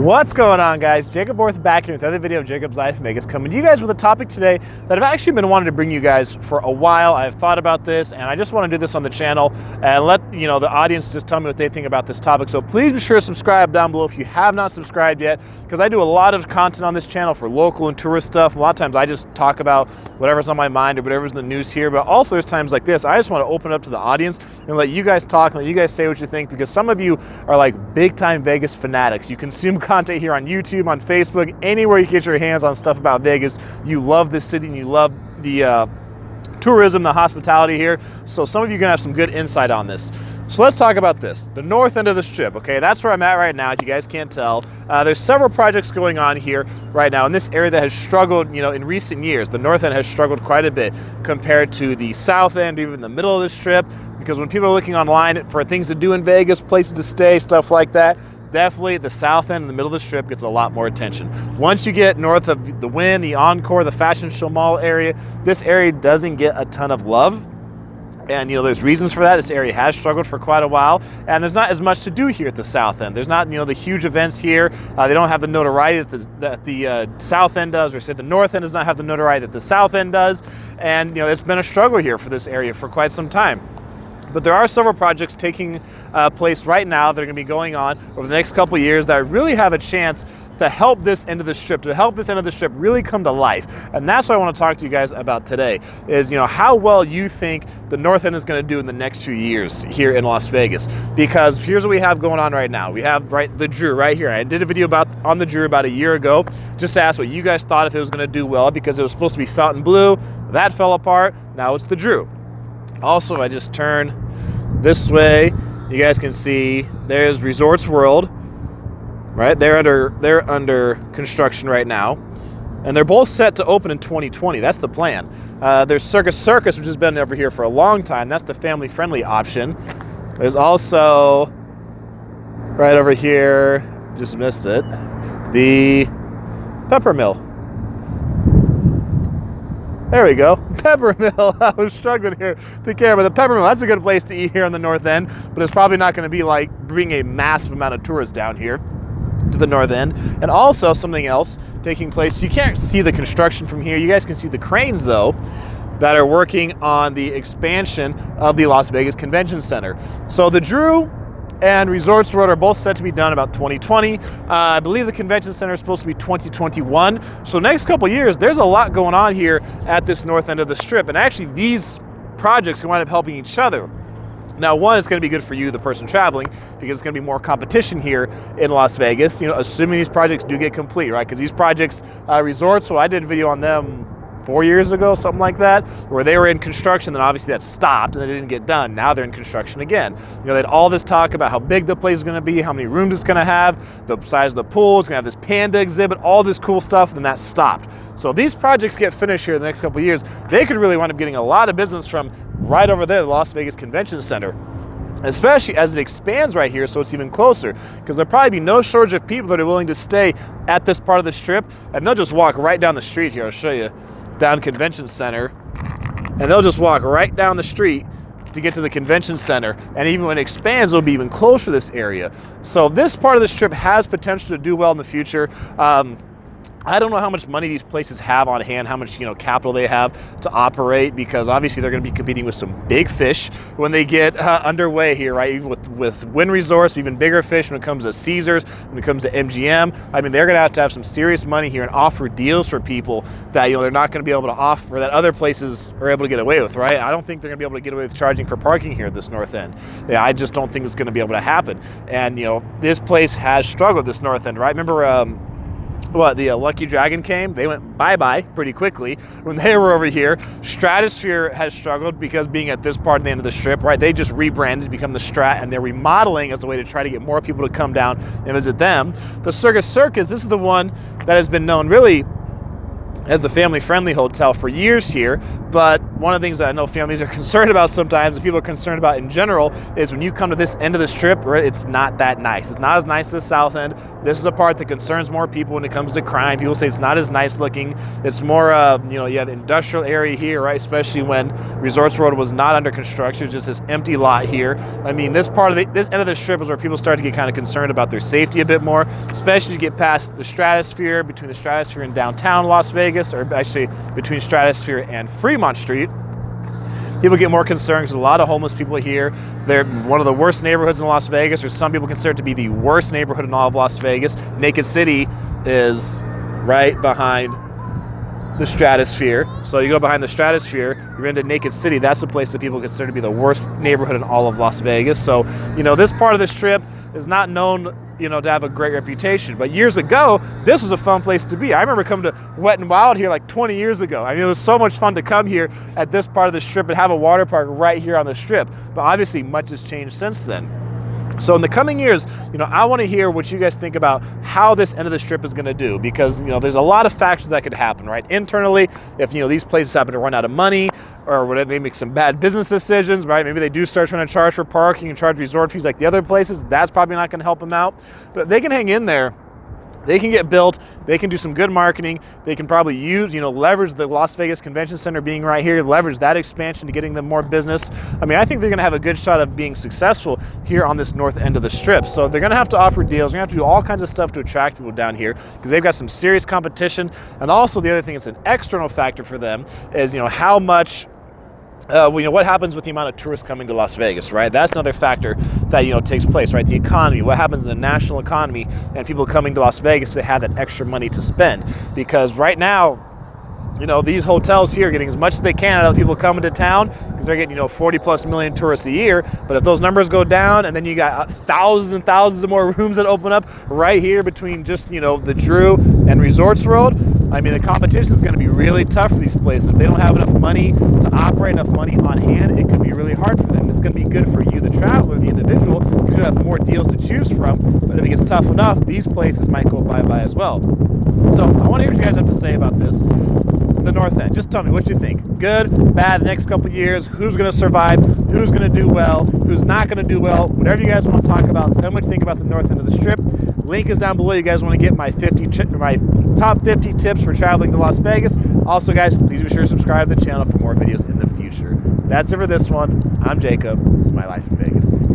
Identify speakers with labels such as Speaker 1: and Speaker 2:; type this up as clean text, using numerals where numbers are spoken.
Speaker 1: What's going on, guys? Jacoborth back here with another video of Jacob's Life in Vegas, coming to you guys with a topic today that I've actually been wanting to bring you guys for a while. I've thought about this and I just want to do this on the channel and let the audience just tell me what they think about this topic. So please be sure to subscribe down below if you have not subscribed yet, because I do a lot of content on this channel for local and tourist stuff. A lot of times I just talk about whatever's on my mind or whatever's in the news here, but also there's times like this I just want to open up to the audience and let you guys talk and let you guys say what you think, because some of you are like big time Vegas fanatics. You consume content here on YouTube, on Facebook, anywhere you get your hands on stuff about Vegas. You love this city and you love the tourism, the hospitality here. So some of you are gonna have some good insight on this. So let's talk about this, the north end of the strip. Okay, that's where I'm at right now, if you guys can't tell. There's several projects going on here right now in this area that has struggled, in recent years. The north end has struggled quite a bit compared to the south end, even the middle of the strip, because when people are looking online for things to do in Vegas, places to stay, stuff like that, definitely the south end in the middle of the strip gets a lot more attention. Once you get north of the Wynn, the Encore, the Fashion Show Mall area, this area doesn't get a ton of love. And there's reasons for that. This area has struggled for quite a while, and there's not as much to do here at the south end. There's not the huge events here. They don't have the notoriety that the south end does, or say the north end does not have the notoriety that the south end does. And it's been a struggle here for this area for quite some time. But there are several projects taking place right now that are going to be going on over the next couple of years that really have a chance to help this end of the strip, really come to life. And that's what I want to talk to you guys about today, is how well you think the north end is going to do in the next few years here in Las Vegas. Because here's what we have going on right now. We have the Drew right here. I did a video on the Drew about a year ago, just to ask what you guys thought if it was going to do well, because it was supposed to be Fountain Blue. That fell apart. Now it's the Drew. Also, if I just turn this way, you guys can see there's Resorts World, right? They're under construction right now, and they're both set to open in 2020. That's the plan. There's Circus, which has been over here for a long time. That's the family-friendly option. There's also right over here, just missed it, the Pepper Mill. There we go, Pepper Mill. I was struggling here to camera. The Pepper Mill, that's a good place to eat here on the north end, but it's probably not going to be like bringing a massive amount of tourists down here to the north end. And also something else taking place, you can't see the construction from here. You guys can see the cranes though that are working on the expansion of the Las Vegas Convention Center. So the Drew and Resorts World are both set to be done about 2020. I believe the Convention Center is supposed to be 2021. So next couple years, there's a lot going on here at this north end of the strip. And actually these projects can wind up helping each other. Now, one, it's going to be good for you, the person traveling, because it's going to be more competition here in Las Vegas, assuming these projects do get complete, right? Because these projects, resorts, so I did a video on them 4 years ago, something like that, where they were in construction, then obviously that stopped and they didn't get done. Now they're in construction again. They had all this talk about how big the place is going to be, how many rooms it's going to have, the size of the pool, it's going to have this panda exhibit, all this cool stuff, and then that stopped. So if these projects get finished here in the next couple of years, they could really wind up getting a lot of business from right over there, the Las Vegas Convention Center, especially as it expands right here, so it's even closer, because there'll probably be no shortage of people that are willing to stay at this part of the strip, and they'll just walk right down the street here. I'll show you down Convention Center, and they'll just walk right down the street to get to the Convention Center. And even when it expands, it'll be even closer to this area. So this part of the strip has potential to do well in the future. I don't know how much money these places have on hand, how much capital they have to operate, because obviously they're going to be competing with some big fish when they get underway here, right? Even with Wynn Resorts, even bigger fish when it comes to Caesars, when it comes to MGM. I mean, they're going to have some serious money here and offer deals for people that they're not going to be able to offer, that other places are able to get away with, right? I don't think they're going to be able to get away with charging for parking here at this north end. Yeah, I just don't think it's going to be able to happen. And this place has struggled, this north end, right? Remember the Lucky Dragon came, they went bye-bye pretty quickly when they were over here. Stratosphere has struggled because being at this part of the end of the strip, right? They just rebranded to become the Strat, and they're remodeling as a way to try to get more people to come down and visit them. The Circus, this is the one that has been known really as the family-friendly hotel for years here, but one of the things that I know families are concerned about sometimes, and people are concerned about in general, is when you come to this end of the strip, right, it's not that nice. It's not as nice as the south end. This is a part that concerns more people when it comes to crime. People say it's not as nice looking. It's more, you know, you have the industrial area here, right, especially when Resorts Road was not under construction. It's just this empty lot here. I mean, this end of the strip is where people start to get kind of concerned about their safety a bit more, especially as you get past the Stratosphere, between the Stratosphere and downtown Las Vegas, or actually between Stratosphere and Fremont Street. People get more concerned because a lot of homeless people here. They're one of the worst neighborhoods in Las Vegas, or some people consider it to be the worst neighborhood in all of Las Vegas. Naked City is right behind the Stratosphere. So you go behind the Stratosphere, you're into Naked City. That's the place that people consider to be the worst neighborhood in all of Las Vegas. So, you know, this part of the strip is not known, you know, to have a great reputation. But years ago, this was a fun place to be. I remember coming to Wet n Wild here like 20 years ago. I mean, it was so much fun to come here at this part of the strip and have a water park right here on the strip. But obviously, much has changed since then. So in the coming years, you know, I want to hear what you guys think about how this end of the strip is going to do, because, you know, there's a lot of factors that could happen, right? Internally, if, you know, these places happen to run out of money, or they make some bad business decisions, right? Maybe they do start trying to charge for parking and charge resort fees like the other places. That's probably not going to help them out. But if they can hang in there, they can get built, they can do some good marketing, they can probably use, you know, leverage the Las Vegas Convention Center being right here, leverage that expansion to getting them more business. I mean, I think they're gonna have a good shot of being successful here on this north end of the strip. So they're gonna have to offer deals, they're gonna have to do all kinds of stuff to attract people down here, because they've got some serious competition. And also the other thing, it's an external factor for them, is, you know, how much you know, what happens with the amount of tourists coming to Las Vegas, right? That's another factor that, you know, takes place, right? The economy, what happens in the national economy and people coming to Las Vegas, they have that extra money to spend. Because right now, you know, these hotels here are getting as much as they can out of the people coming to town, because they're getting, you know, 40+ million tourists a year. But if those numbers go down, and then you got thousands and thousands of more rooms that open up right here between just, you know, the Drew and Resorts Road, I mean, the competition is going to be really tough for these places. If they don't have enough money to operate, enough money on hand, it could be really hard for them. It's going to be good for you, the traveler, the individual, because you have more deals to choose from. But if it gets tough enough, these places might go bye-bye as well. So I want to hear what you guys have to say about this. The north end. Just tell me what you think. Good, bad, the next couple of years, who's going to survive, who's going to do well, who's not going to do well, whatever you guys want to talk about. Tell me what you think about the north end of the strip. Link is down below. You guys want to get my top 50 tips for traveling to Las Vegas. Also, guys, please be sure to subscribe to the channel for more videos in the future. That's it for this one. I'm Jacob. This is My Life in Vegas.